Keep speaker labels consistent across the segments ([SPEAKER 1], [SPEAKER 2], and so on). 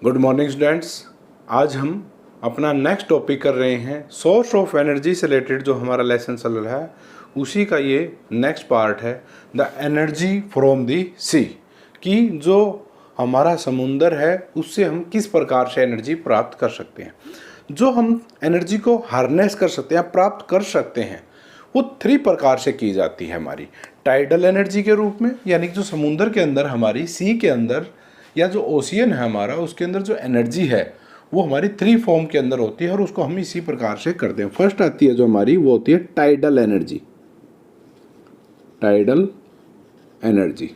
[SPEAKER 1] Good morning students. आज हम अपना नेक्स्ट टॉपिक कर रहे हैं सोर्स ऑफ एनर्जी से रिलेटेड। जो हमारा लेसन चल रहा है उसी का ये नेक्स्ट पार्ट है, द एनर्जी फ्रॉम द सी। कि जो हमारा समुंदर है उससे हम किस प्रकार से एनर्जी प्राप्त कर सकते हैं। जो हम एनर्जी को हार्नेस कर सकते हैं, प्राप्त कर सकते हैं, वो 3 प्रकार से की जाती है। हमारी टाइडल एनर्जी के रूप में, यानी कि जो समुंदर के अंदर, हमारी सी के अंदर या जो ओशियन है हमारा, उसके अंदर जो एनर्जी है वो हमारी 3 फॉर्म के अंदर होती है और उसको हम इसी प्रकार से करते हैं। फर्स्ट आती है जो हमारी, वो होती है टाइडल एनर्जी। टाइडल एनर्जी,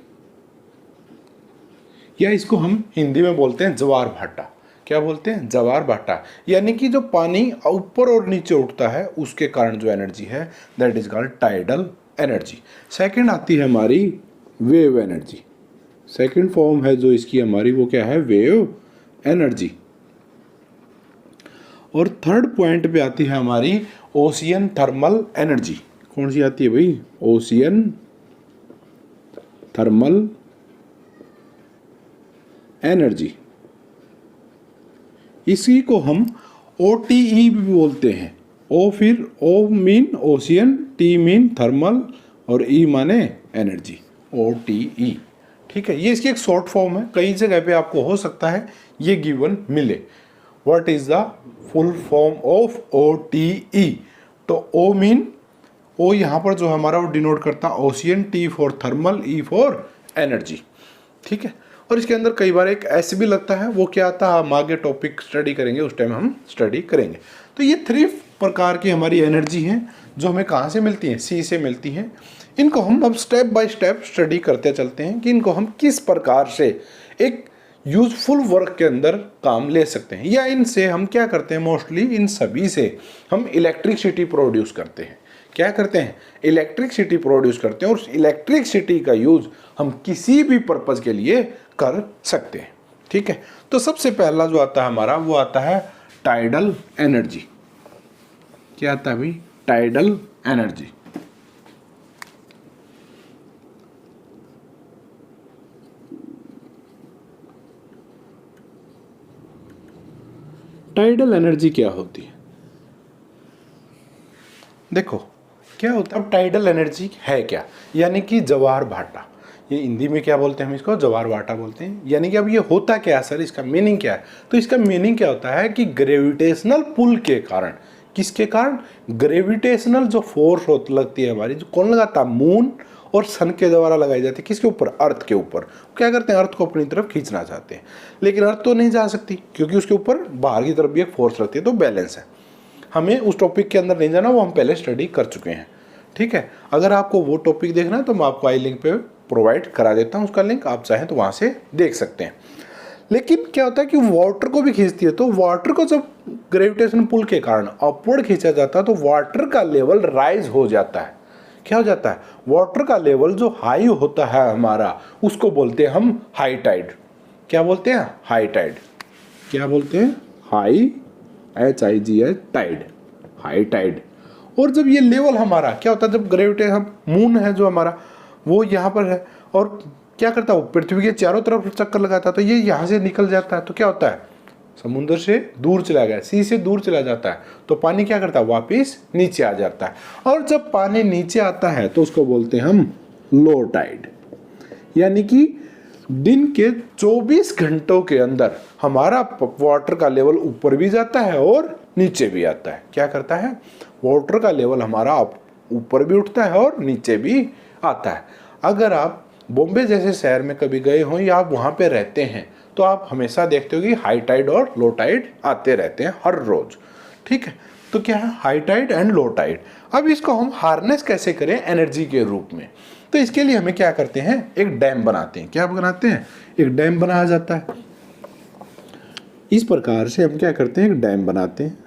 [SPEAKER 1] या इसको हम हिंदी में बोलते हैं ज्वार भाटा। क्या बोलते हैं? ज्वार भाटा। यानी कि जो पानी ऊपर और नीचे उठता है उसके कारण जो एनर्जी है, that is called tidal energy. Second आती है हमारी वेव एनर्जी। सेकंड फॉर्म है जो इसकी हमारी, वो क्या है? Wave energy. और थर्ड पॉइंट पे आती है हमारी ओशियन थर्मल एनर्जी। कौन सी आती है भाई? Ocean thermal energy. इसी को हम OTE भी बोलते हैं। O फिर O mean ocean, T mean thermal और E माने एनर्जी। OTE, ठीक है। ये इसकी एक शॉर्ट फॉर्म है, कई जगह पे आपको हो सकता है ये गिवन मिले। What is the full form of OTE? तो O मीन, O यहाँ पर जो हमारा वो डिनोट करता है ocean, T for thermal, E for energy, ठीक है। और इसके अंदर कई बार एक ऐसे भी लगता है, वो क्या आता है हम आगे टॉपिक स्टडी करेंगे, उस टाइम हम स्टडी करेंगे। तो ये 3 प्रकार की हमारी एनर्जी हैं जो हमें कहाँ से मिलती हैं? सी से मिलती हैं। इनको हम अब स्टेप बाय स्टेप स्टडी करते चलते हैं कि इनको हम किस प्रकार से एक यूजफुल वर्क के अंदर काम ले सकते हैं, या इनसे हम क्या करते हैं, मोस्टली इन सभी से हम इलेक्ट्रिसिटी प्रोड्यूस करते हैं। क्या करते हैं? इलेक्ट्रिसिटी प्रोड्यूस करते हैं। और उस इलेक्ट्रिसिटी का यूज हम किसी भी पर्पज के लिए कर सकते हैं, ठीक है। तो सबसे पहला जो आता है हमारा, वो आता है टाइडल एनर्जी। क्या आता है भाई? Tidal energy. टाइडल एनर्जी क्या होती है? देखो क्या होता है, अब टाइडल एनर्जी है क्या, यानी कि ज्वार भाटा। ये हिंदी में क्या बोलते हैं हम इसको? ज्वार भाटा बोलते हैं। यानी कि अब ये होता क्या है सर, इसका मीनिंग क्या है? तो इसका मीनिंग क्या होता है कि ग्रेविटेशनल पुल के कारण, किसके कारण? ग्रेविटेशनल जो फोर्स लगती है हमारी, जो कौन लगाता है? मून और सन के द्वारा लगाई जाती है। किसके ऊपर? अर्थ के ऊपर। क्या करते हैं? अर्थ को अपनी तरफ खींचना चाहते हैं, लेकिन अर्थ तो नहीं जा सकती क्योंकि उसके ऊपर बाहर की तरफ भी एक फोर्स लगती है, तो बैलेंस है। हमें उस टॉपिक के अंदर नहीं जाना, वो हम पहले स्टडी कर चुके हैं, ठीक है। अगर आपको वो टॉपिक देखना है तो मैं आपको आई लिंक पे प्रोवाइड करा देता हूँ, उसका लिंक आप चाहें तो वहाँ से देख सकते हैं। लेकिन क्या होता है कि वाटर को भी खींचती है, तो वाटर को जब ग्रेविटेशन पुल के कारण अपवर्ड खींचा जाता है तो वाटर का लेवल राइज हो जाता है। क्या हो जाता है? वाटर का लेवल जो हाई होता है हमारा, उसको बोलते हैं हम हाई टाइड। क्या बोलते हैं? High tide. क्या बोलते हैं? High, HIG tide, high tide. और जब ये लेवल हमारा क्या होता है, जब ग्रेविटेशन, मून है जो हमारा, वो यहाँ पर है और क्या करता है, वो पृथ्वी के चारों तरफ चक्कर लगाता है, तो ये यहाँ से निकल जाता है, तो क्या होता है? समुद्र से दूर चला गया, सी से दूर चला जाता है, तो पानी क्या करता है? वापिस नीचे आ जाता है। और जब पानी नीचे आता है तो उसको बोलते हैं हम लो टाइड। यानी कि दिन के 24 घंटों के अंदर हमारा वाटर का लेवल ऊपर भी जाता है और नीचे भी आता है। क्या करता है? वाटर का लेवल हमारा ऊपर भी उठता है और नीचे भी आता है। अगर आप बॉम्बे जैसे शहर में कभी गए हो या आप वहाँ पे रहते हैं तो आप हमेशा देखते हो कि हाई टाइड और लो टाइड आते रहते हैं हर रोज, ठीक है। तो क्या है? High tide and low tide. अब इसको हम हार्नेस कैसे करें एनर्जी के रूप में? तो इसके लिए हमें क्या करते हैं? एक डैम बनाते हैं। क्या बनाते हैं? एक डैम बनाया जाता है। इस प्रकार से हम क्या करते हैं? एक डैम बनाते हैं,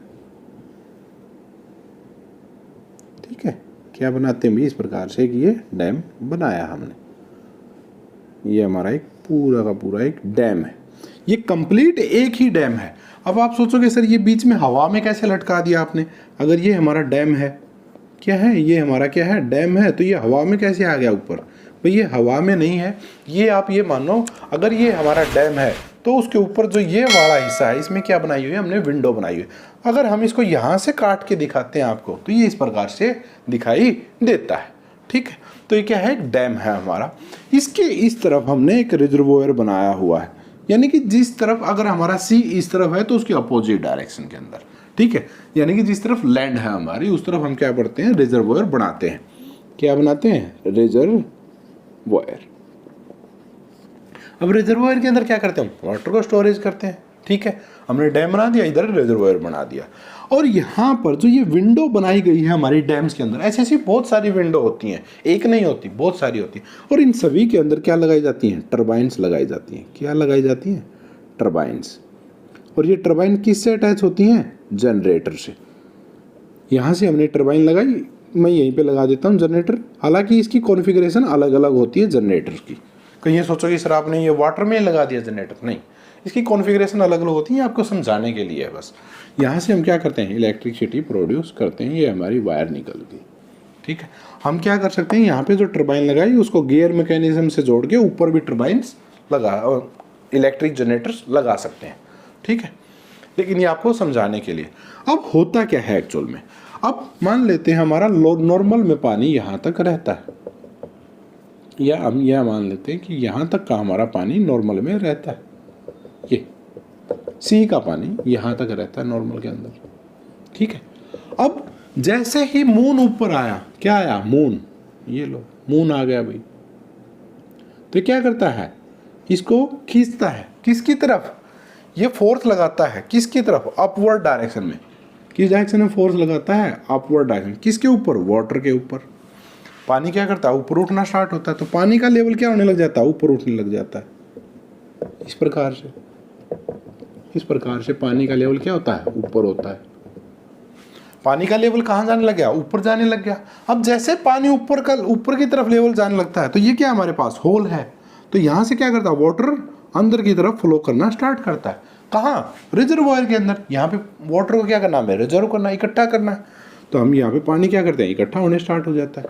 [SPEAKER 1] ठीक है। क्या बनाते हैं? इस प्रकार से कि ये डैम बनाया हमने। ये हमारा एक पूरा का पूरा एक डैम है। ये कंप्लीट एक ही डैम है। अब आप सोचोगे सर ये बीच में हवा में कैसे लटका दिया आपने? अगर ये हमारा डैम है, क्या है? ये हमारा क्या है? डैम है, तो ये हवा में कैसे आ गया ऊपर? भाई ये हवा में नहीं है। ये आप ये मानो, अगर ये हमारा डैम है तो उसके ऊपर जो ये वाला हिस्सा है इसमें क्या बनाई हुई है हमने, विंडो बनाई हुई है। अगर हम इसको यहाँ से काट के दिखाते हैं आपको तो ये इस प्रकार से दिखाई देता है। ठीक है, तो ये क्या है, एक डैम है हमारा। इसके इस तरफ हमने एक रिजर्वोयर बनाया हुआ है, यानी कि जिस तरफ अगर हमारा सी इस तरफ है तो उसके अपोजिट डायरेक्शन के अंदर। ठीक है, यानी कि जिस तरफ लैंड है हमारी उस तरफ हम क्या करते हैं, रिजर्वोयर बनाते हैं। क्या बनाते हैं, रिजर्वोयर। अब रिजर्वोयर के अंदर क्या करते हैं, हम वाटर को स्टोरेज करते हैं। ठीक है, हमने डैम बना दिया, इधर रिजर्वोयर बना दिया। और यहाँ पर जो ये विंडो बनाई गई है हमारी डैम्स के अंदर, ऐसी ऐसी बहुत सारी विंडो होती हैं, एक नहीं होती, बहुत सारी होती हैं। और इन सभी के अंदर क्या लगाई जाती हैं, टरबाइन्स लगाई जाती हैं। क्या लगाई जाती हैं, टरबाइन्स। और ये टरबाइन किससे अटैच होती हैं, जनरेटर से। यहाँ से हमने टरबाइन लगाई, मैं यहीं पे लगा देता हूँ जनरेटर। हालांकि इसकी कॉन्फ़िगरेशन अलग अलग होती है जनरेटर की। कहीं ये सोचो कि सर आपने ये वाटर में लगा दिया जनरेटर, नहीं, इसकी कॉन्फ़िगरेशन अलग अलग होती है, आपको समझाने के लिए है बस। यहाँ से हम क्या करते हैं, इलेक्ट्रिसिटी प्रोड्यूस करते हैं। ये हमारी वायर निकल गई। ठीक है, हम क्या कर सकते हैं, यहाँ पे जो टरबाइन लगाई उसको गियर मैकेनिज्म से जोड़ के ऊपर भी टरबाइंस लगा, इलेक्ट्रिक जनरेटर्स लगा सकते हैं। ठीक है, लेकिन ये आपको समझाने के लिए। अब होता क्या है एक्चुअल में, अब मान लेते हैं हमारा नॉर्मल में पानी यहाँ तक रहता है, या हम यह मान लेते हैं कि यहाँ तक का हमारा पानी नॉर्मल में रहता है। ये सी का पानी यहाँ तक रहता है नॉर्मल के अंदर। ठीक है, अब जैसे ही मून ऊपर आया, क्या आया, मून, ये लो मून आ गया भाई, तो क्या करता है, इसको खींचता है किसकी तरफ, ये फोर्स लगाता है किसकी तरफ, अपवर्ड डायरेक्शन में। किस डायरेक्शन में फोर्स लगाता है, अपवर्ड डायरेक्शन। किसके ऊपर, वाटर के ऊपर। पानी क्या करता है, ऊपर उठना स्टार्ट होता है, तो पानी का लेवल क्या होने लग जाता है, ऊपर उठने लग जाता है। इस प्रकार से पानी का लेवल क्या होता है, ऊपर होता है। पानी का लेवल कहाँ जाने लग गया, ऊपर जाने लग गया। अब जैसे पानी ऊपर की तरफ लेवल जाने लगता है तो ये क्या हमारे पास होल है, तो यहाँ से क्या करता है, वाटर अंदर की तरफ फ्लो करना स्टार्ट करता है। कहाँ, रिजर्वोयर के अंदर। यहाँ पे वाटर को क्या करना है, रिजर्व करना, इकट्ठा करना है। तो हम यहाँ पे पानी क्या करते हैं, इकट्ठा होने स्टार्ट हो जाता है।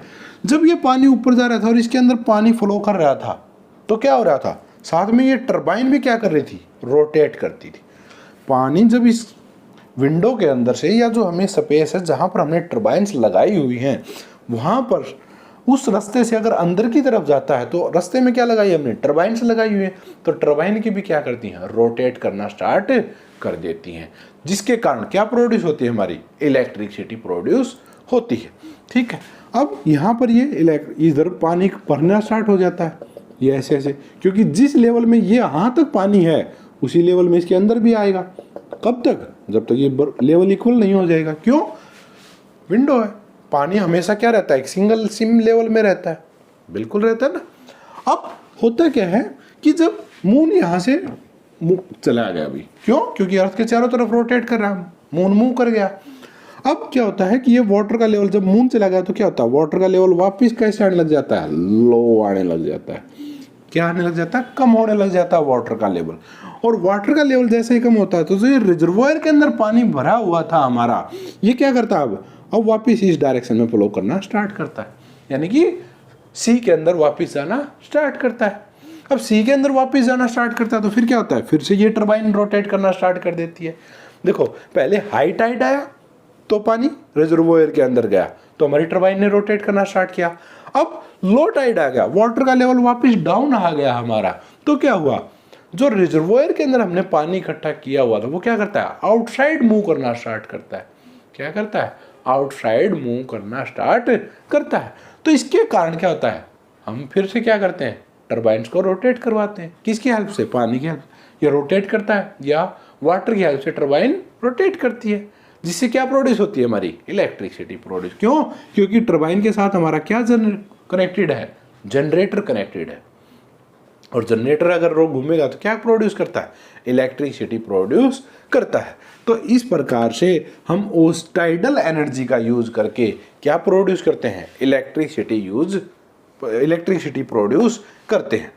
[SPEAKER 1] जब ये पानी ऊपर जा रहा था और इसके अंदर पानी फ्लो कर रहा था तो क्या हो रहा था, साथ में ये टरबाइन भी क्या कर रही थी, रोटेट करती थी। पानी जब इस विंडो के अंदर से, या जो हमें स्पेस है जहाँ पर हमने टरबाइन्स लगाई हुई हैं, वहाँ पर उस रास्ते से अगर अंदर की तरफ जाता है तो रास्ते में क्या लगाई हमने, टरबाइन्स लगाई हुई है। तो टरबाइन की भी क्या करती हैं, रोटेट करना स्टार्ट कर देती हैं, जिसके कारण क्या प्रोड्यूस होती है, हमारी इलेक्ट्रिसिटी प्रोड्यूस होती है। ठीक है, अब यहाँ पर ये इधर पानी भरना स्टार्ट हो जाता है, ये ऐसे ऐसे, क्योंकि जिस लेवल में ये यहाँ तक पानी है उसी लेवल में इसके अंदर भी आएगा। कब तक, जब तक ये लेवल इक्वल नहीं हो जाएगा। क्यों, विंडो है, पानी हमेशा क्या रहता है, एक सिंगल सिम लेवल में रहता है, बिल्कुल रहता है ना। अब होता क्या है कि जब मून यहाँ से चला गया अभी, क्यों, क्योंकि अर्थ के चारों तरफ रोटेट कर रहा है, मून मूव कर गया। अब क्या होता है कि ये वाटर का लेवल जब मून चला गया तो क्या होता है, वाटर का लेवल वापस कैसे आने लग जाता है, लो आने लग जाता है। क्या आने लग जाता है, कम होने लग जाता है वाटर का लेवल। और वाटर का लेवल जैसे ही कम होता है तो जो ये रिजर्वोयर के अंदर पानी भरा हुआ था हमारा, ये क्या करता है, अब वापस इस डायरेक्शन में फ्लो करना स्टार्ट करता है, यानी कि सी के अंदर वापस जाना स्टार्ट करता है। अब सी के अंदर वापस जाना स्टार्ट करता है तो फिर क्या होता है, फिर से ये टरबाइन रोटेट करना स्टार्ट कर देती है। देखो, पहले हाई टाइड आया तो पानी रिजर्वोयर के अंदर गया तो हमारी टरबाइन ने रोटेट करना स्टार्ट किया। अब लो टाइड आ गया, वाटर का लेवल वापस डाउन आ गया हमारा, तो क्या हुआ, जो रिजर्वोयर के अंदर हमने पानी इकट्ठा किया हुआ था वो क्या करता है, आउटसाइड मूव करना स्टार्ट करता है। क्या करता है, आउटसाइड मूव करना स्टार्ट करता है। तो इसके कारण क्या होता है, हम फिर से क्या करते हैं, टरबाइन्स को रोटेट करवाते हैं। किसकी हेल्प से, पानी की हेल्प। ये रोटेट करता है या वाटर की हेल्प से टरबाइन रोटेट करती है, जिससे क्या प्रोड्यूस होती है, हमारी इलेक्ट्रिसिटी प्रोड्यूस। क्यों, क्योंकि टरबाइन के साथ हमारा क्या कनेक्टेड है, जनरेटर कनेक्टेड है। और जनरेटर अगर रोग घूमेगा तो क्या प्रोड्यूस करता है, इलेक्ट्रिसिटी प्रोड्यूस करता है। तो इस प्रकार से हम उस टाइडल एनर्जी का यूज करके क्या प्रोड्यूस करते हैं, इलेक्ट्रिसिटी प्रोड्यूस करते हैं।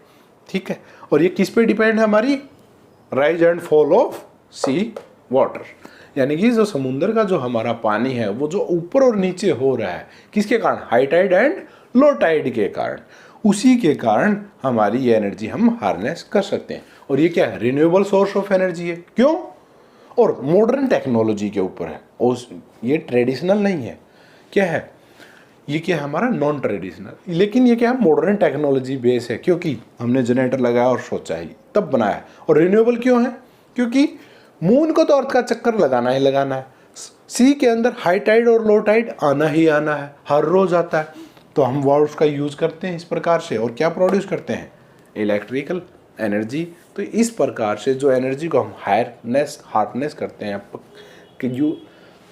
[SPEAKER 1] ठीक है, और ये किस पे डिपेंड है, हमारी rise and fall of sea water, यानी कि जो समुद्र का जो हमारा पानी है वो जो ऊपर और नीचे हो रहा है, किसके कारण, high tide and low tide के कारण। उसी के कारण हमारी ये एनर्जी हम हार्नेस कर सकते हैं। और ये क्या है, रिन्यूएबल सोर्स ऑफ एनर्जी है। क्यों? और मॉडर्न टेक्नोलॉजी के ऊपर है, और ये ट्रेडिशनल नहीं है। क्या है ये, क्या है हमारा नॉन ट्रेडिशनल, लेकिन ये क्या है मॉडर्न टेक्नोलॉजी बेस है, क्योंकि हमने जनरेटर लगाया और सोचा ही तब बनाया। और रिन्यूएबल क्यों है? क्योंकि मून को तो अर्थ का चक्कर लगाना ही लगाना है, सी के अंदर हाई टाइड और लो टाइड आना ही आना है, हर रोज आता है। तो हम वह उसका यूज करते हैं इस प्रकार से, और क्या प्रोड्यूस करते हैं, इलेक्ट्रिकल एनर्जी। तो इस प्रकार से जो एनर्जी को हम हार्नेस करते हैं कि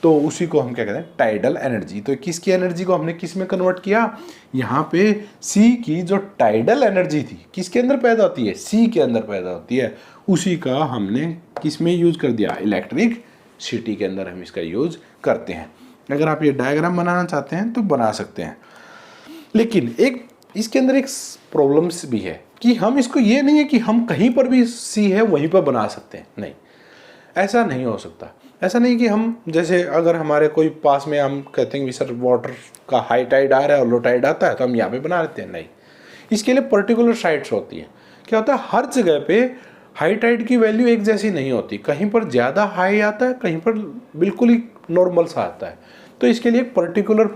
[SPEAKER 1] तो उसी को हम क्या कहते हैं, टाइडल एनर्जी। तो किसकी एनर्जी को हमने किस में कन्वर्ट किया, यहाँ पे सी की जो टाइडल एनर्जी थी किसके अंदर पैदा होती है, सी के अंदर पैदा होती है, उसी का हमने किस में यूज कर दिया, इलेक्ट्रिक सिटी के अंदर हम इसका यूज करते हैं। अगर आप ये डायग्राम बनाना चाहते हैं तो बना सकते हैं, लेकिन एक इसके अंदर एक प्रॉब्लम्स भी है कि हम इसको, ये नहीं है कि हम कहीं पर भी सी है वहीं पर बना सकते हैं, नहीं, ऐसा नहीं हो सकता। ऐसा नहीं कि हम जैसे अगर हमारे कोई पास में हम कहते हैं कि सर वाटर का हाई टाइड आ रहा है और लो टाइड आता है तो हम यहाँ पे बना लेते हैं, नहीं, इसके लिए पर्टिकुलर साइट्स होती है। क्या होता है, हर जगह पे हाई टाइड की वैल्यू एक जैसी नहीं होती, कहीं पर ज़्यादा हाई आता है, कहीं पर बिल्कुल ही नॉर्मल सा आता है। तो इसके लिए पर्टिकुलर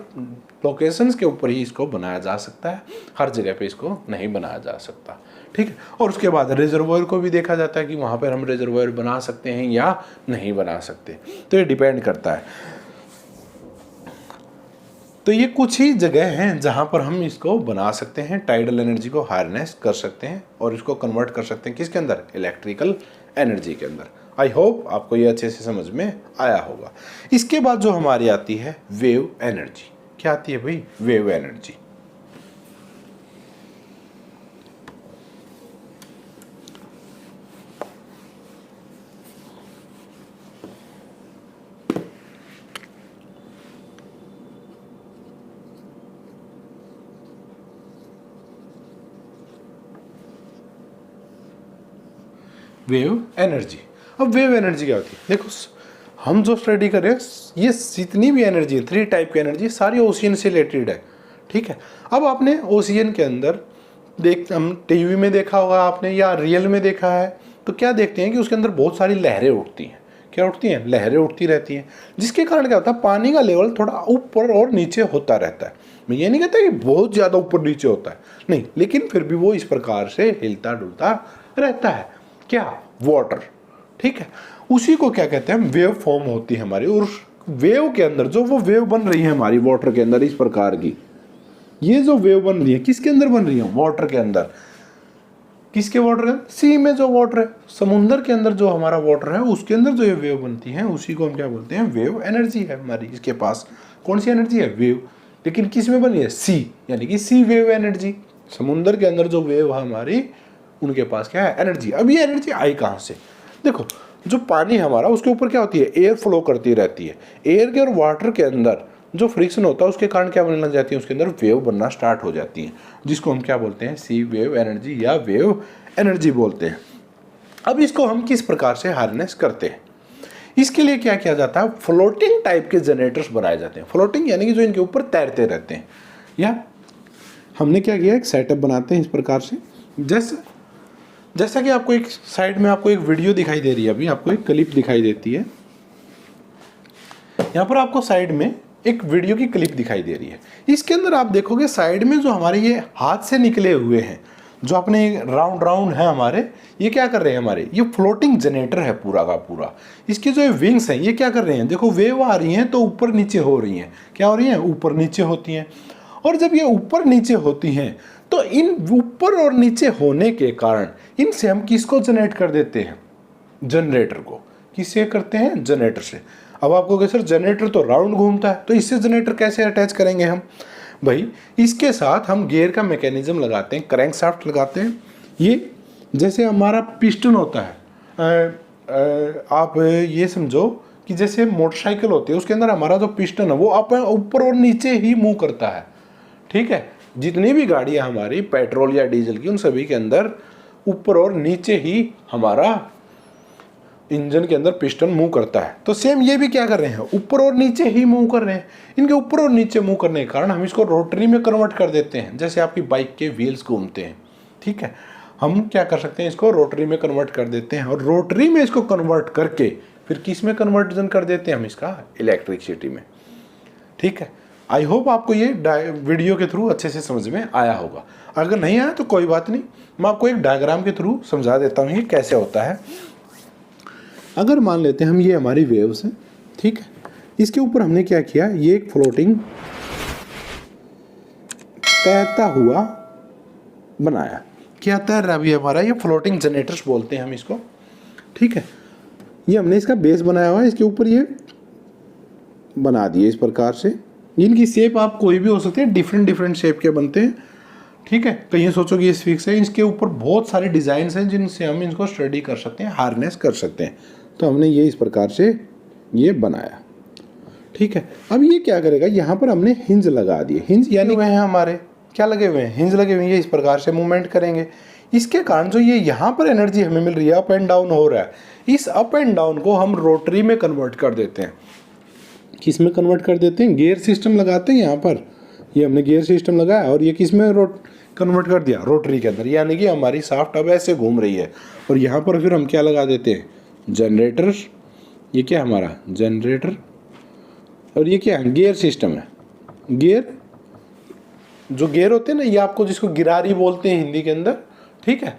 [SPEAKER 1] लोकेशंस के ऊपर ही इसको बनाया जा सकता है, हर जगह पे इसको नहीं बनाया जा सकता, ठीक है। और उसके बाद रिजर्वोयर को भी देखा जाता है कि वहाँ पर हम रिजर्वोयर बना सकते हैं या नहीं बना सकते, तो ये डिपेंड करता है। तो ये कुछ ही जगह हैं जहाँ पर हम इसको बना सकते हैं, टाइडल एनर्जी को हार्नेस कर सकते हैं और इसको कन्वर्ट कर सकते हैं किसके अंदर, इलेक्ट्रिकल एनर्जी के अंदर। आई होप आपको ये अच्छे से समझ में आया होगा। इसके बाद जो हमारी आती है वेव एनर्जी। क्या आती है भाई, वेव एनर्जी। Wave energy. अब वेव एनर्जी क्या होती है, देखो हम जो स्टडी कर रहे हैं ये जितनी भी एनर्जी है, 3 टाइप की एनर्जी, सारी ओशियन से रिलेटेड है, ठीक है। अब आपने ओशियन के अंदर हम टीवी में देखा होगा आपने या रियल में देखा है, तो क्या देखते हैं कि उसके अंदर बहुत सारी लहरें उठती हैं। क्या उठती हैं, लहरें उठती रहती हैं, जिसके कारण क्या होता है, पानी का लेवल थोड़ा ऊपर और नीचे होता रहता है। मैं ये नहीं कहता कि बहुत ज़्यादा ऊपर नीचे होता है, नहीं, लेकिन फिर भी वो इस प्रकार से हिलता डुलता रहता है। क्या, वाटर, ठीक है। उसी को क्या कहते हैं, वेव फॉर्म होती है हमारी, और वेव के अंदर जो वो वेव बन रही है हमारी वाटर के अंदर इस प्रकार की, ये जो वेव बन रही है किसके अंदर बन रही है, वाटर के अंदर। किसके वाटर है, सी में जो वाटर है, समुद्र के अंदर जो हमारा वाटर है उसके अंदर जो ये वेव बनती है उसी को हम क्या बोलते हैं, वेव एनर्जी है हमारी। इसके पास कौन सी एनर्जी है, वेव, लेकिन किस में बनी है, सी, यानी कि सी वेव एनर्जी। समुद्र के अंदर जो वेव है हमारी उनके पास क्या है, एनर्जी। अब ये एनर्जी आई कहाँ से, देखो जो पानी हमारा उसके ऊपर क्या होती है, एयर फ्लो करती रहती है। एयर के और वाटर के अंदर जो फ्रिक्शन होता है उसके कारण क्या बनने लग जाती है, उसके अंदर वेव बनना स्टार्ट हो जाती है, जिसको हम क्या बोलते हैं, सी वेव एनर्जी या वेव एनर्जी बोलते हैं। अब इसको हम किस प्रकार से हार्नेस करते हैं, इसके लिए क्या किया जाता है, फ्लोटिंग टाइप के जनरेटर्स बनाए जाते हैं। फ्लोटिंग यानी कि जो इनके ऊपर तैरते रहते हैं। या हमने क्या किया, एक सेटअप बनाते हैं इस प्रकार से, जैसा कि आपको एक साइड में आपको एक वीडियो दिखाई दे रही है, अभी आपको एक क्लिप दिखाई देती है, यहाँ पर आपको साइड में एक वीडियो की क्लिप दिखाई दे रही है। इसके अंदर आप देखोगे साइड में जो हमारे ये हाथ से निकले हुए हैं, जो अपने राउंड राउंड है हमारे, ये क्या कर रहे हैं, हमारे ये फ्लोटिंग जनरेटर है पूरा का पूरा। इसके जो विंग्स हैं ये क्या कर रहे हैं, देखो वेव आ रही हैं तो ऊपर नीचे हो रही हैं, क्या हो रही हैं, ऊपर नीचे होती हैं। और जब ये ऊपर नीचे होती हैं तो इन ऊपर और नीचे होने के कारण इनसे हम किसको जनरेट कर देते हैं, जनरेटर को। किससे करते हैं, जनरेटर से। अब आपको कहे सर जनरेटर तो राउंड घूमता है, तो इससे जनरेटर कैसे अटैच करेंगे हम, भाई इसके साथ हम गियर का मैकेनिज्म लगाते हैं, क्रैंक शाफ्ट लगाते हैं। ये जैसे हमारा पिस्टन होता है, आप ये समझो कि जैसे मोटरसाइकिल होती है उसके अंदर हमारा जो पिस्टन है वो ऊपर और नीचे ही मूव करता है, ठीक है। जितनी भी गाड़ियाँ हमारी पेट्रोल या डीजल की, उन सभी के अंदर ऊपर और नीचे ही हमारा इंजन के अंदर पिस्टन मूव करता है। तो सेम ये भी क्या कर रहे हैं, ऊपर और नीचे ही मूव कर रहे हैं। इनके ऊपर और नीचे मूव करने के कारण हम इसको रोटरी में कन्वर्ट कर देते हैं। जैसे आपकी बाइक के व्हील्स घूमते हैं, ठीक है, हम क्या कर सकते हैं, इसको रोटरी में कन्वर्ट कर देते हैं और रोटरी में इसको कन्वर्ट करके फिर किस में कन्वर्जन कर देते हैं हम, इसका इलेक्ट्रिसिटी में। ठीक है, आई होप आपको ये वीडियो के थ्रू अच्छे से समझ में आया होगा। अगर नहीं आया तो कोई बात नहीं, मैं आपको एक डायग्राम के थ्रू समझा देता हूँ ये कैसे होता है। अगर मान लेते हैं हम ये हमारी वेव्स हैं, ठीक है, इसके ऊपर हमने क्या किया, ये एक फ्लोटिंग तैरता हुआ बनाया। क्या तैर रहा है हमारा, ये फ्लोटिंग जनरेटर्स बोलते हैं हम इसको, ठीक है। ये हमने इसका बेस बनाया हुआ है, इसके ऊपर ये बना दिए इस प्रकार से। इनकी शेप आप कोई भी हो सकती है, डिफरेंट डिफरेंट शेप के बनते हैं, ठीक है। कहीं सोचोगे ये फिक्स है, इसके ऊपर बहुत सारे डिज़ाइन हैं जिनसे हम इनको स्टडी कर सकते हैं, हार्नेस कर सकते हैं। तो हमने ये इस प्रकार से ये बनाया, ठीक है। अब ये क्या करेगा, यहाँ पर हमने हिंज लगा दिए। हिंज यानी वह हमारे क्या लगे हुए हैं, हिंज लगे हुए हैं, ये इस प्रकार से मूवमेंट करेंगे। इसके कारण जो ये यहाँ पर एनर्जी हमें मिल रही है, अप एंड डाउन हो रहा है, इस अप एंड डाउन को हम रोटरी में कन्वर्ट कर देते हैं। किस में कन्वर्ट कर देते हैं, गियर सिस्टम लगाते हैं यहाँ पर, ये हमने गियर सिस्टम लगाया और ये किस में कन्वर्ट कर दिया, रोटरी के अंदर। यानी कि हमारी शाफ्ट अब ऐसे घूम रही है और यहाँ पर फिर हम क्या लगा देते हैं, जनरेटर। ये क्या हमारा जनरेटर, और ये क्या है, गियर सिस्टम है। गियर, जो गियर होते हैं ना, ये आपको जिसको गिरारी बोलते हैं हिंदी के अंदर, ठीक है।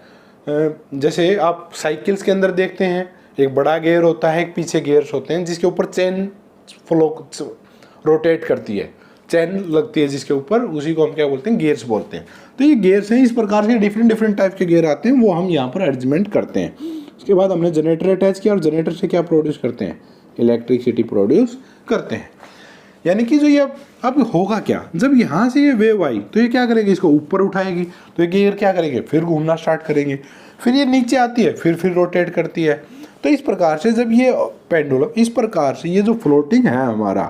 [SPEAKER 1] जैसे आप साइकिल्स के अंदर देखते हैं, एक बड़ा गियर होता है, एक पीछे गियर्स होते हैं जिसके ऊपर चेन फ्लो रोटेट करती है, चैन लगती है जिसके ऊपर, उसी को हम क्या बोलते हैं, गियर्स बोलते हैं। तो ये गियर्स हैं, इस प्रकार से डिफरेंट डिफरेंट टाइप के गियर आते हैं, वो हम यहाँ पर एडजस्टमेंट करते हैं। उसके बाद हमने जनरेटर अटैच किया और जनरेटर से क्या प्रोड्यूस करते हैं, इलेक्ट्रिसिटी प्रोड्यूस करते हैं। यानी कि जो ये अब होगा क्या, जब यहाँ से ये वेव आई तो ये क्या करेगी, इसको ऊपर उठाएगी, तो ये गियर क्या करेंगे, फिर घूमना स्टार्ट करेंगे, फिर ये नीचे आती है, फिर रोटेट करती है। तो इस प्रकार से जब ये पेंडुलम, इस प्रकार से ये जो फ्लोटिंग है हमारा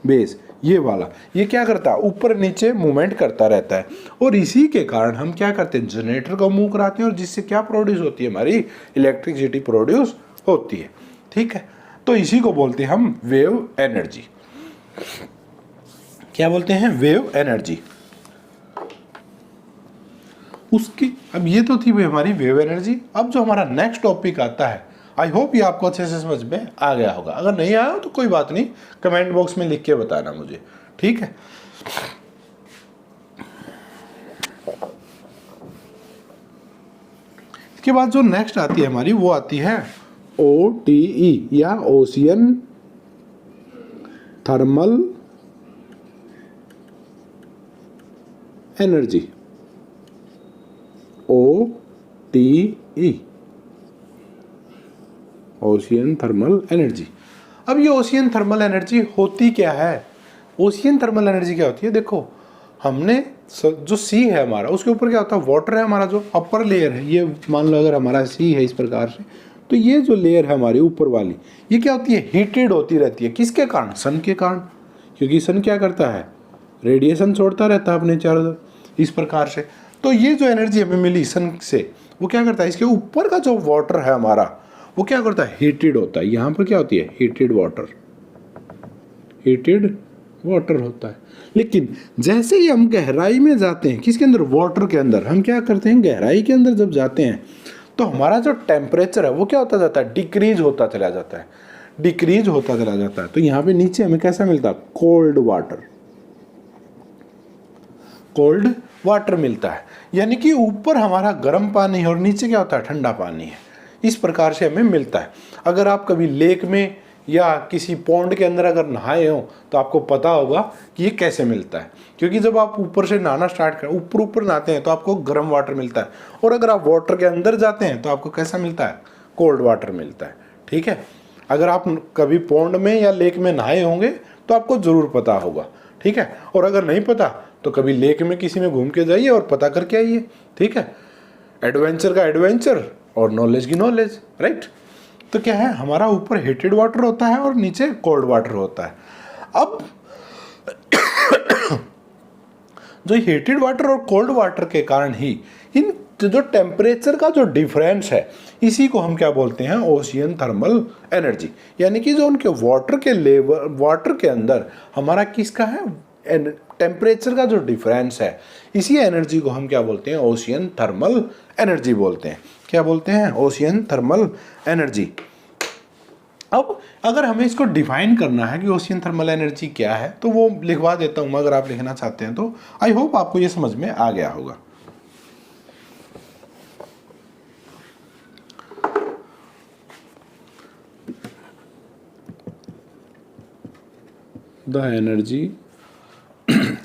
[SPEAKER 1] बेस, ये वाला, ये क्या करता है, ऊपर नीचे मूवमेंट करता रहता है। और इसी के कारण हम क्या करते हैं, जनरेटर को मूव कराते हैं और जिससे क्या प्रोड्यूस होती है, हमारी इलेक्ट्रिसिटी प्रोड्यूस होती है, ठीक है। तो इसी को बोलते हैं हम वेव एनर्जी। क्या बोलते हैं, वेव एनर्जी। उसकी अब ये तो थी हमारी वेव एनर्जी। अब जो हमारा नेक्स्ट टॉपिक आता है, आई होप ये आपको अच्छे से समझ में आ गया होगा। अगर नहीं आया तो कोई बात नहीं, कमेंट बॉक्स में लिख के बताना मुझे, ठीक है। इसके बाद जो नेक्स्ट आती है हमारी, वो आती है OTE या ocean thermal energy, OTE, ocean thermal energy. अब ये ओशियन थर्मल एनर्जी होती क्या है, ओशियन थर्मल एनर्जी क्या होती है, देखो हमने जो सी है हमारा, उसके ऊपर क्या होता है, वाटर है हमारा, जो अपर लेयर है, ये मान लो अगर हमारा सी है इस प्रकार से, तो ये जो लेयर है हमारी ऊपर वाली, ये क्या होती है, हीटेड होती रहती है। किसके कारण, सन के कारण, क्योंकि सन क्या करता है, रेडिएशन छोड़ता रहता है अपने चारों तरफ इस प्रकार से। तो ये जो एनर्जी हमें मिली सन से, वो क्या करता है, इसके ऊपर का जो वाटर है हमारा, वो क्या करता है, हीटेड होता है। यहाँ पर क्या होती है, हीटेड वाटर, हीटेड वाटर होता है। लेकिन जैसे ही हम गहराई में जाते हैं, किसके अंदर, वाटर के अंदर, हम क्या करते हैं, गहराई के अंदर जब जाते हैं तो हमारा जो टेम्परेचर है वो क्या होता जाता है, डिक्रीज होता चला जाता है, डिक्रीज होता चला जाता है। तो यहाँ पे नीचे हमें कैसा मिलता है, कोल्ड वाटर, कोल्ड वाटर मिलता है। यानी कि ऊपर हमारा गर्म पानी है और नीचे क्या होता है, ठंडा पानी है, इस प्रकार से हमें मिलता है। अगर आप कभी लेक में या किसी पॉन्ड के अंदर अगर नहाए हो तो आपको पता होगा कि ये कैसे मिलता है, क्योंकि जब आप ऊपर से नहाना स्टार्ट करें, ऊपर ऊपर नहाते हैं तो आपको गर्म वाटर मिलता है, और अगर आप वाटर के अंदर जाते हैं तो आपको कैसा मिलता है, कोल्ड वाटर मिलता है, ठीक है। अगर आप कभी पॉन्ड में या लेक में नहाए होंगे तो आपको ज़रूर पता होगा, ठीक है। और अगर नहीं पता तो कभी लेक में किसी में घूम के जाइए और पता करके आइए, ठीक है। एडवेंचर का एडवेंचर और नॉलेज की नॉलेज, राइट। तो क्या है, हमारा ऊपर हीटेड वाटर होता है और नीचे कोल्ड वाटर होता है। अब जो हीटेड वाटर और कोल्ड वाटर के कारण ही इन जो टेम्परेचर का जो डिफरेंस है इसी को हम क्या बोलते हैं, ओशियन थर्मल एनर्जी। यानी कि जो उनके वाटर के अंदर हमारा किसका है, टेम्परेचर का जो डिफरेंस है, इसी एनर्जी को हम क्या बोलते हैं, ओशियन थर्मल एनर्जी बोलते हैं। क्या बोलते हैं, ओशियन थर्मल एनर्जी। अब अगर हमें इसको डिफाइन करना है कि ओशियन थर्मल एनर्जी क्या है, तो वो लिखवा देता हूं, अगर आप लिखना चाहते हैं तो। आई होप आपको ये समझ में आ गया होगा। द एनर्जी,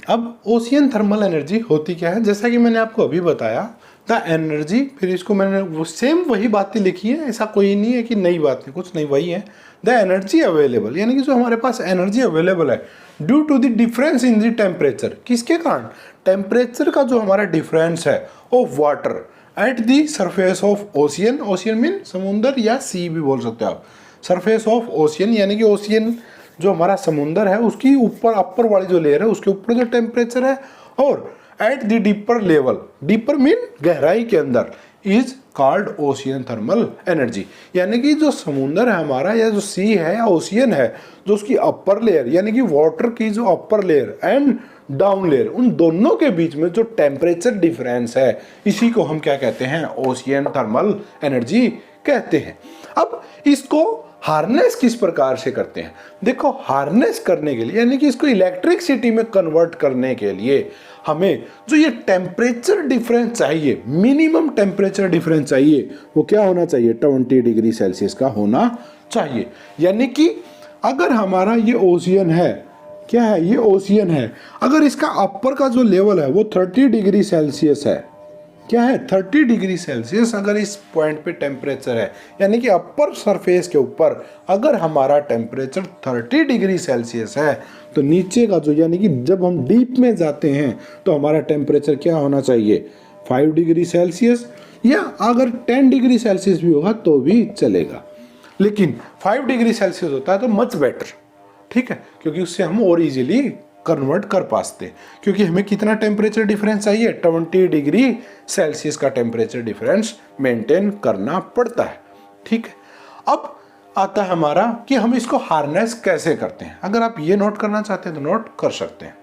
[SPEAKER 1] अब ओशियन थर्मल एनर्जी होती क्या है, जैसा कि मैंने आपको अभी बताया, द एनर्जी, फिर इसको मैंने वो सेम वही बातें लिखी है, ऐसा कोई नहीं है कि नई बातें, कुछ नहीं, वही है। द एनर्जी अवेलेबल, यानी कि जो हमारे पास एनर्जी अवेलेबल है due to the difference in the temperature, किसके कारण, टेम्परेचर का जो हमारा डिफरेंस है of water at the surface of ocean, ocean mean समुंदर या सी भी बोल सकते हो आप, सरफेस ऑफ ओशियन यानी कि ओशियन जो हमारा समुंदर है उसकी ऊपर अपर वाली जो लेयर है उसके ऊपर जो टेम्परेचर है, और at the deeper level, deeper mean गहराई के अंदर, is called ocean thermal energy. यानी कि जो समुंदर है हमारा या जो सी है या ओशियन है, जो उसकी अपर लेयर यानी कि वाटर की जो upper layer and down layer, उन दोनों के बीच में जो टेम्परेचर डिफरेंस है, इसी को हम क्या कहते हैं, ओशियन थर्मल एनर्जी कहते हैं। अब इसको हार्नेस किस प्रकार से करते हैं, देखो हार्नेस करने के लिए यानी कि इसको इलेक्ट्रिसिटी में कन्वर्ट करने के लिए हमें जो ये टेम्परेचर डिफरेंस चाहिए, मिनिमम टेम्परेचर डिफरेंस चाहिए, वो क्या होना चाहिए, 20 डिग्री सेल्सियस का होना चाहिए। यानी कि अगर हमारा ये ओशियन है, क्या है, ये ओशियन है, अगर इसका अपर का जो लेवल है वो 30 डिग्री सेल्सियस है, क्या है, 30 डिग्री सेल्सियस अगर इस पॉइंट पे टेम्परेचर है, यानी कि अपर सरफेस के ऊपर अगर हमारा टेम्परेचर 30 डिग्री सेल्सियस है, तो नीचे का जो, यानी कि जब हम डीप में जाते हैं तो हमारा टेम्परेचर क्या होना चाहिए, 5 डिग्री सेल्सियस, या अगर 10 डिग्री सेल्सियस भी होगा तो भी चलेगा, लेकिन 5 डिग्री सेल्सियस होता है तो मच बेटर, ठीक है, क्योंकि उससे हम और इजीली कन्वर्ट कर पाते, क्योंकि हमें कितना टेम्परेचर डिफरेंस चाहिए, 20 डिग्री सेल्सियस का टेम्परेचर डिफरेंस मेंटेन करना पड़ता है, ठीक है। अब आता है हमारा कि हम इसको हार्नेस कैसे करते हैं। अगर आप ये नोट करना चाहते हैं तो नोट कर सकते हैं।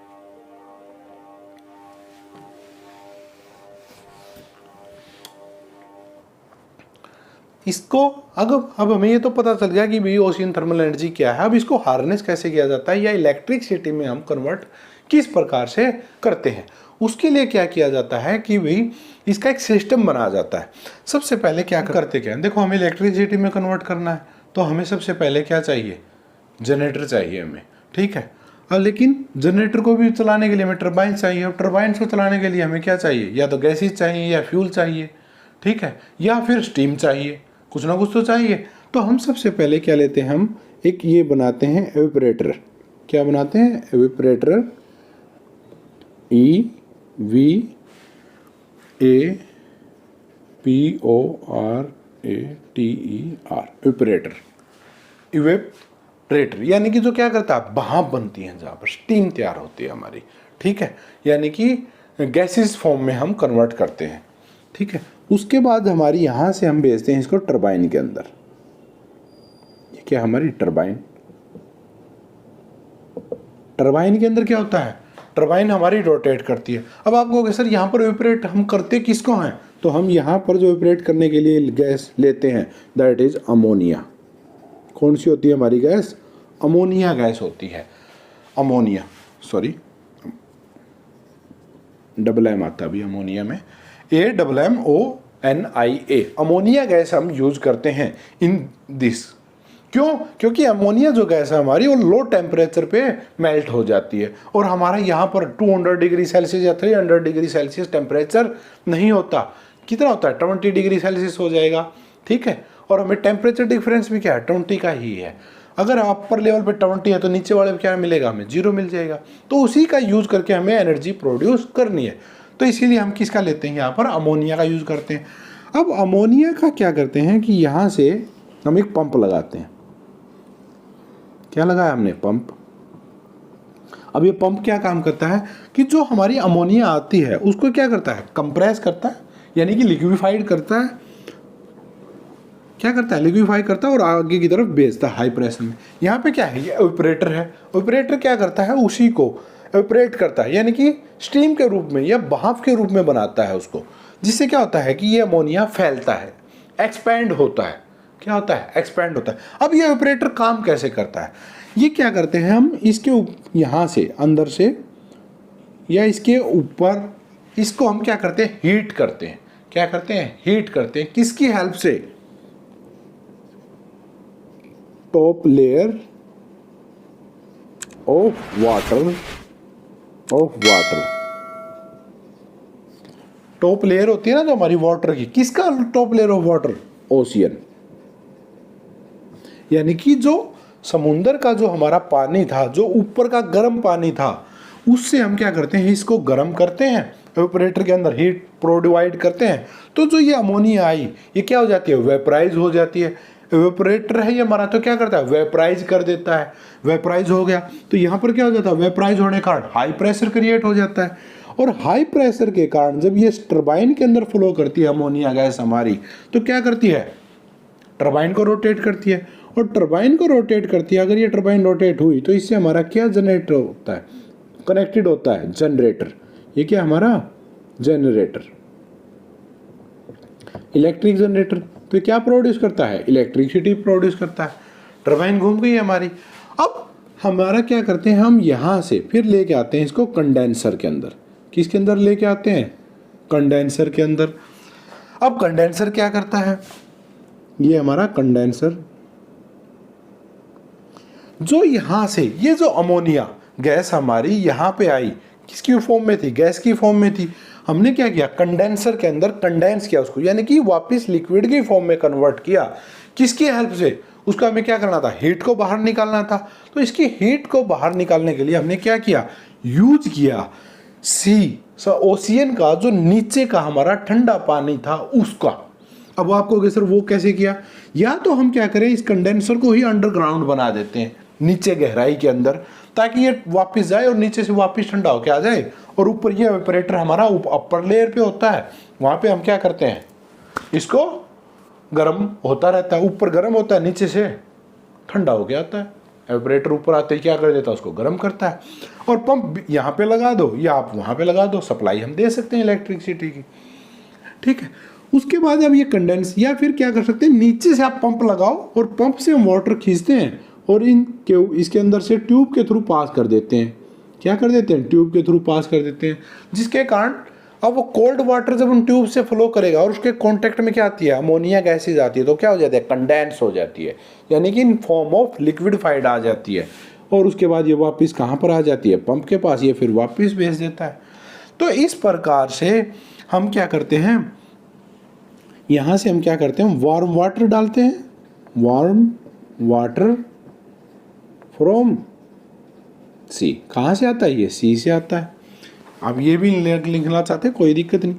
[SPEAKER 1] इसको अब हमें ये तो पता चल गया कि भाई ओशियन थर्मल एनर्जी क्या है। अब इसको हार्नेस कैसे किया जाता है या इलेक्ट्रिसिटी में हम कन्वर्ट किस प्रकार से करते हैं, उसके लिए क्या किया जाता है कि भाई इसका एक सिस्टम बनाया जाता है। सबसे पहले क्या करते क्या है, देखो हमें इलेक्ट्रिसिटी में कन्वर्ट करना है तो हमें सबसे पहले क्या चाहिए, जनरेटर चाहिए हमें, ठीक है। और लेकिन जनरेटर को भी चलाने के लिए हमें टरबाइन चाहिए, और टरबाइन को चलाने के लिए हमें क्या चाहिए, या तो गैसेज चाहिए या फ्यूल चाहिए, ठीक है, या फिर स्टीम चाहिए, कुछ ना कुछ तो चाहिए। तो हम सबसे पहले क्या लेते हैं, हम एक ये बनाते हैं एवेपोरेटर। क्या बनाते हैं, एवेपोरेटर, EVAPORATER, एवेपोरेटर। इवेपोरेटर यानी कि जो क्या करता है, भाप बनती है जहाँ पर स्टीम तैयार होती है हमारी, ठीक है, यानी कि गैसेस फॉर्म में हम कन्वर्ट करते हैं, ठीक है। उसके बाद हमारी यहाँ से हम भेजते हैं इसको टरबाइन के अंदर। ये क्या हमारी टरबाइन, टरबाइन के अंदर क्या होता है, टरबाइन हमारी रोटेट करती है। अब आप कहोगे सर यहाँ पर इवेपोरेट हम करते किसको हैं, तो हम यहाँ पर जो इवेपोरेट करने के लिए गैस लेते हैं दैट इज अमोनिया। कौन सी होती है हमारी गैस, अमोनिया गैस होती है, अमोनिया, सॉरी डबल एम आता है अभी अमोनिया में, AMMONIA, अमोनिया गैस हम यूज करते हैं इन दिस। क्यों, क्योंकि अमोनिया जो गैस है हमारी वो लो टेम्परेचर पे मेल्ट हो जाती है, और हमारा यहाँ पर 200 डिग्री सेल्सियस या 300 डिग्री सेल्सियस टेम्परेचर नहीं होता, कितना होता है, 20 डिग्री सेल्सियस हो जाएगा, ठीक है। और हमें टेम्परेचर डिफरेंस भी क्या है, 20 का ही है। अगर अपर लेवल पे 20 है तो नीचे वाले पे क्या मिलेगा, हमें 0 मिल जाएगा। तो उसी का यूज करके हमें एनर्जी प्रोड्यूस करनी है, तो इसीलिए हम किसका लेते हैं, यहाँ पर अमोनिया का यूज करते हैं। अब अमोनिया का क्या करते हैं कि यहाँ से हम एक पंप लगाते हैं। क्या लगाया हमने, पंप। अब ये पंप क्या काम करता है कि जो हमारी अमोनिया आती है उसको क्या करता है, कंप्रेस करता है, यानी कि लिक्विफाइड करता है, क्या करता है, लिक्विफाई करता है और आगे की तरफ भेजता है हाई प्रेशर में। यहाँ पे क्या है, ये एवापोरेटर है। एवापोरेटर क्या करता है, उसी को एवापोरेट करता है, यानी कि स्टीम के रूप में या भाप के रूप में बनाता है उसको, जिससे क्या होता है कि ये अमोनिया फैलता है, एक्सपैंड होता है। क्या होता है, एक्सपैंड होता है। अब ये एवापोरेटर काम कैसे करता है, ये क्या करते हैं हम, इसके यहाँ से अंदर से या इसके ऊपर इसको हम क्या करते हैं, हीट करते हैं। क्या करते हैं, हीट करते हैं। किसकी हेल्प से, top layer of water, top layer होती है ना जो हमारी वाटर की, किसका top layer of water, ocean. यानी कि जो समुंदर का जो हमारा पानी था, जो ऊपर का गर्म पानी था, उससे हम क्या करते हैं, इसको गर्म करते हैं, एवापोरेटर के अंदर हीट प्रोवाइड करते हैं। तो जो ये अमोनिया आई, ये क्या हो जाती है, वेपराइज हो जाती है। एवापोरेटर है ये हमारा, तो क्या करता है, वेपराइज कर देता है। वेपराइज हो गया तो यहाँ पर क्या हो जाता है, वेपराइज होने के कारण हाई प्रेशर क्रिएट हो जाता है। और हाई प्रेशर के कारण जब ये टरबाइन के अंदर फ्लो करती है अमोनिया गैस हमारी, तो क्या करती है, टरबाइन को रोटेट करती है। और टरबाइन को रोटेट करती है, अगर ये टरबाइन रोटेट हुई तो इससे हमारा क्या जनरेटर होता है, कनेक्टेड होता है जनरेटर। ये क्या हमारा जनरेटर, इलेक्ट्रिक जनरेटर। तो क्या प्रोड्यूस करता है, इलेक्ट्रिसिटी प्रोड्यूस करता है। टरबाइन घूम गई हमारी। अब हमारा क्या करते हैं, हम यहाँ से फिर लेके आते हैं इसको कंडेंसर के अंदर। किसके अंदर लेके आते हैं, कंडेंसर के अंदर। अब कंडेंसर क्या करता है, ये हमारा कंडेंसर, जो यहाँ से ये जो अमोनिया गैस हमारी यहाँ पे आई, किसकी फॉर्म में थी, गैस की फॉर्म में थी। हमने क्या किया, कंडेंसर के अंदर कंडेंस किया उसको, यानी कि वापस लिक्विड की फॉर्म में कन्वर्ट किया। किसकी हेल्प से, उसका हमें क्या करना था, हीट को बाहर निकालना था। तो इसकी हीट को बाहर निकालने के लिए हमने क्या किया, यूज किया ओशियन का जो नीचे का हमारा ठंडा पानी था उसका। अब आपको कहोगे सर वो कैसे किया, या तो हम क्या करें, इस कंडेंसर को ही अंडरग्राउंड बना देते हैं नीचे गहराई के अंदर, ताकि ये वापस जाए और नीचे से वापस ठंडा होकर आ जाए। और ऊपर ये एवापोरेटर हमारा अपर लेयर पे होता है, वहाँ पे हम क्या करते हैं, इसको गर्म होता रहता है, ऊपर गर्म होता है, नीचे से ठंडा हो गया आता है। एवापोरेटर ऊपर आते ही क्या कर देता है, उसको गर्म करता है। और पंप यहाँ पे लगा दो या आप वहाँ पे लगा दो, सप्लाई हम दे सकते हैं इलेक्ट्रिसिटी की, ठीक है। उसके बाद अब ये कंडेंस, या फिर क्या कर सकते हैं, नीचे से आप पंप लगाओ और पंप से हम वाटर खींचते हैं और इसके अंदर से ट्यूब के थ्रू पास कर देते हैं। क्या कर देते हैं, ट्यूब के थ्रू पास कर देते हैं, जिसके कारण अब वो कोल्ड वाटर जब उन ट्यूब से फ्लो करेगा और उसके कांटेक्ट में क्या आती है, अमोनिया गैसेज आती है, तो क्या हो जाती है, कंडेंस हो जाती है, यानी कि इन फॉर्म ऑफ लिक्विडिफाइड आ जाती है। और उसके बाद ये वापस कहाँ पर आ जाती है, पंप के पास, ये फिर वापस भेज देता है। तो इस प्रकार से हम क्या करते हैं, यहाँ से हम क्या करते हैं, वार्म वाटर डालते हैं, वार्म वाटर फ्रॉम सी। कहाँ से आता है, ये सी से आता है। अब ये भी लिखना चाहते हैं, कोई दिक्कत नहीं।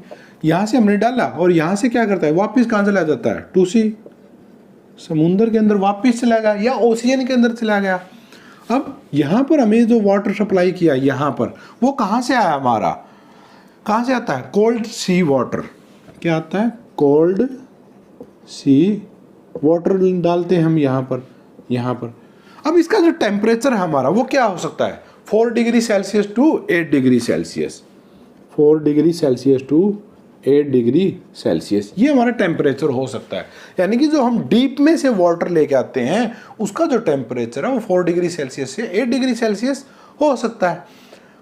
[SPEAKER 1] यहाँ से हमने डाला और यहाँ से क्या करता है, वापस कहाँ चला जाता है, टू सी, समुंदर के अंदर वापस चला गया या ओशियन के अंदर चला गया। अब यहाँ पर हमें जो वाटर सप्लाई किया यहाँ पर, वो कहाँ से आया हमारा, कहाँ से आता है, कोल्ड सी वाटर। क्या आता है, कोल्ड सी वाटर डालते हैं हम यहाँ पर। अब इसका जो टेम्परेचर है हमारा वो क्या हो सकता है, 4 degree Celsius to 8 degree Celsius, 4 degree Celsius to 8 degree Celsius, ये हमारा टेम्परेचर हो सकता है। यानी कि जो हम डीप में से वाटर लेके आते हैं उसका जो टेम्परेचर है वो 4 डिग्री सेल्सियस से 8 डिग्री सेल्सियस हो सकता है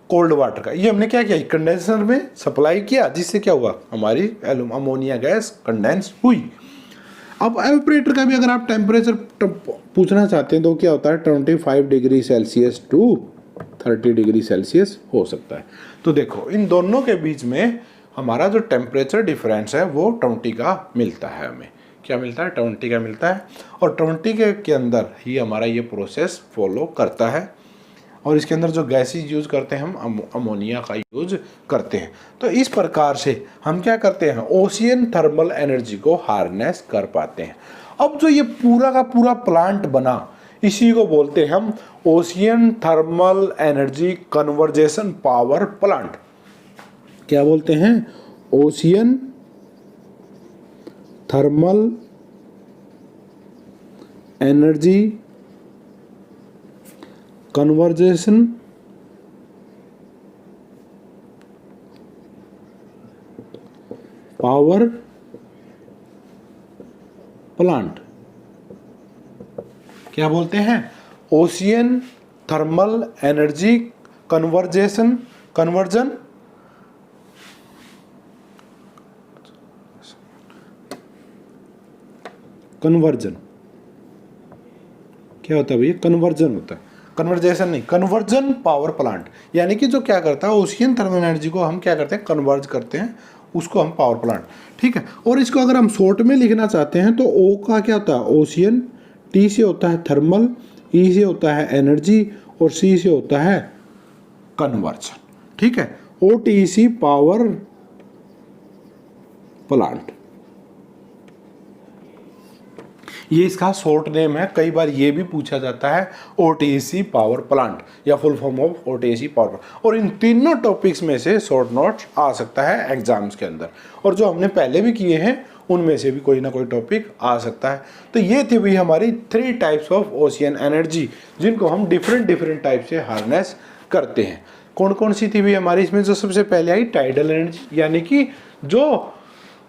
[SPEAKER 1] कोल्ड वाटर का। ये हमने क्या किया, कंडेंसर में सप्लाई किया, जिससे क्या हुआ, हमारी अमोनिया गैस कंडेंस हुई। अब एवापोरेटर का भी अगर आप टेम्परेचर पूछना चाहते हैं तो क्या होता है, 25 degree Celsius to 30 degree Celsius हो सकता है। तो देखो इन दोनों के बीच में हमारा जो टेम्परेचर डिफरेंस है वो 20 का मिलता है। हमें क्या मिलता है, 20 का मिलता है। और 20 के अंदर ही हमारा ये प्रोसेस फॉलो करता है। और इसके अंदर जो गैसेज यूज करते हैं हम अमोनिया का यूज करते हैं। तो इस प्रकार से हम क्या करते हैं, ओशियन थर्मल एनर्जी को हार्नेस कर पाते हैं। अब जो ये पूरा का पूरा प्लांट बना, इसी को बोलते हैं हम ocean thermal energy conversation power plant. क्या बोलते हैं, ocean thermal energy conversation power plant. क्या बोलते हैं? ओशियन थर्मल एनर्जी कन्वर्जन क्या होता है भैया? कन्वर्जन होता है, कन्वर्जेशन नहीं, कन्वर्जन पावर प्लांट। यानी कि जो क्या करता है, ओशियन थर्मल एनर्जी को हम क्या करते हैं, कन्वर्ज करते हैं, उसको हम पावर प्लांट। ठीक है। और इसको अगर हम शॉर्ट में लिखना चाहते हैं तो ओ का क्या होता है? ओशियन, टी से होता है थर्मल, ई से होता है एनर्जी और सी से होता है कन्वर्जन। ठीक है। ओटीसी पावर प्लांट, ये इसका शॉर्ट नेम है। कई बार ये भी पूछा जाता है ओटीसी पावर प्लांट या full form of OTC power plant. और इन तीनों टॉपिक्स में से शॉर्ट नोट्स आ सकता है एग्जाम्स के अंदर, और जो हमने पहले भी किए हैं उनमें से भी कोई ना कोई टॉपिक आ सकता है। तो ये थी भी हमारी 3 टाइप्स ऑफ ओशियन एनर्जी, जिनको हम डिफरेंट टाइप से हार्नेस करते हैं। कौन कौन सी थी भी हमारी? इसमें जो सबसे पहले आई टाइडल एनर्जी, यानी कि जो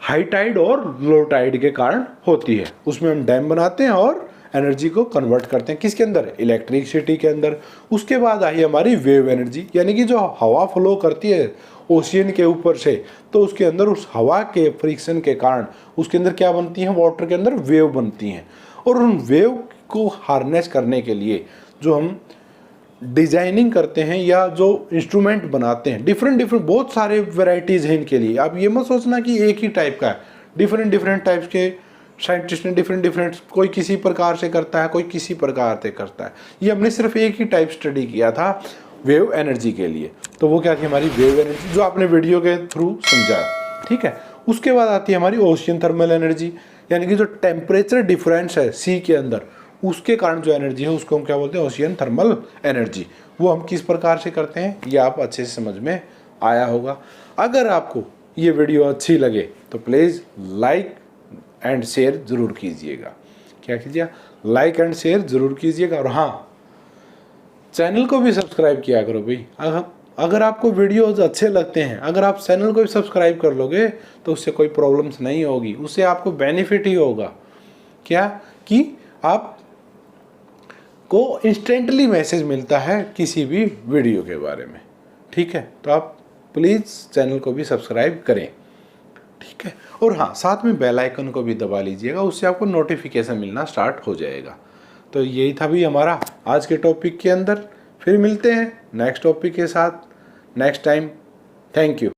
[SPEAKER 1] हाई टाइड और लो टाइड के कारण होती है। उसमें हम डैम बनाते हैं और एनर्जी को कन्वर्ट करते हैं, किसके अंदर? इलेक्ट्रिसिटी के अंदर। उसके बाद आई हमारी वेव एनर्जी, यानी कि जो हवा फ्लो करती है ओशियन के ऊपर से, तो उसके अंदर उस हवा के फ्रिक्शन के कारण उसके अंदर क्या बनती हैं? वाटर के अंदर वेव बनती हैं। और उन वेव को हार्नेस करने के लिए जो हम डिजाइनिंग करते हैं या जो इंस्ट्रूमेंट बनाते हैं, डिफरेंट बहुत सारे वैरायटीज हैं इनके लिए। आप ये मत सोचना कि एक ही टाइप का है, डिफरेंट टाइप्स के साइंटिस्ट ने डिफरेंट, कोई किसी प्रकार से करता है, कोई किसी प्रकार से करता है। ये हमने सिर्फ एक ही टाइप स्टडी किया था वेव एनर्जी के लिए। तो वो क्या थी हमारी वेव एनर्जी, जो आपने वीडियो के थ्रू समझा। ठीक है। उसके बाद आती है हमारी ओशियन थर्मल एनर्जी, यानी कि जो टेम्परेचर डिफरेंस है सी के अंदर, उसके कारण जो एनर्जी है उसको हम क्या बोलते हैं? Ocean thermal energy. वो हम किस प्रकार से करते हैं, ये आप अच्छे से समझ में आया होगा। अगर आपको ये वीडियो अच्छी लगे तो प्लीज़ लाइक एंड शेयर ज़रूर कीजिएगा। क्या कीजिएगा? लाइक एंड शेयर ज़रूर कीजिएगा। और हाँ, चैनल को भी सब्सक्राइब किया करो भाई। अगर आपको वीडियोज़ अच्छे लगते हैं, अगर आप चैनल को भी सब्सक्राइब कर लोगे तो उससे कोई प्रॉब्लम्स नहीं होगी, उससे आपको बेनिफिट ही होगा। क्या? कि आप को इंस्टेंटली मैसेज मिलता है किसी भी वीडियो के बारे में। ठीक है। तो आप प्लीज़ चैनल को भी सब्सक्राइब करें। ठीक है। और हाँ, साथ में बेल आइकन को भी दबा लीजिएगा, उससे आपको नोटिफिकेशन मिलना स्टार्ट हो जाएगा। तो यही था भी हमारा आज के टॉपिक के अंदर। फिर मिलते हैं नेक्स्ट टॉपिक के साथ नेक्स्ट टाइम। Thank you.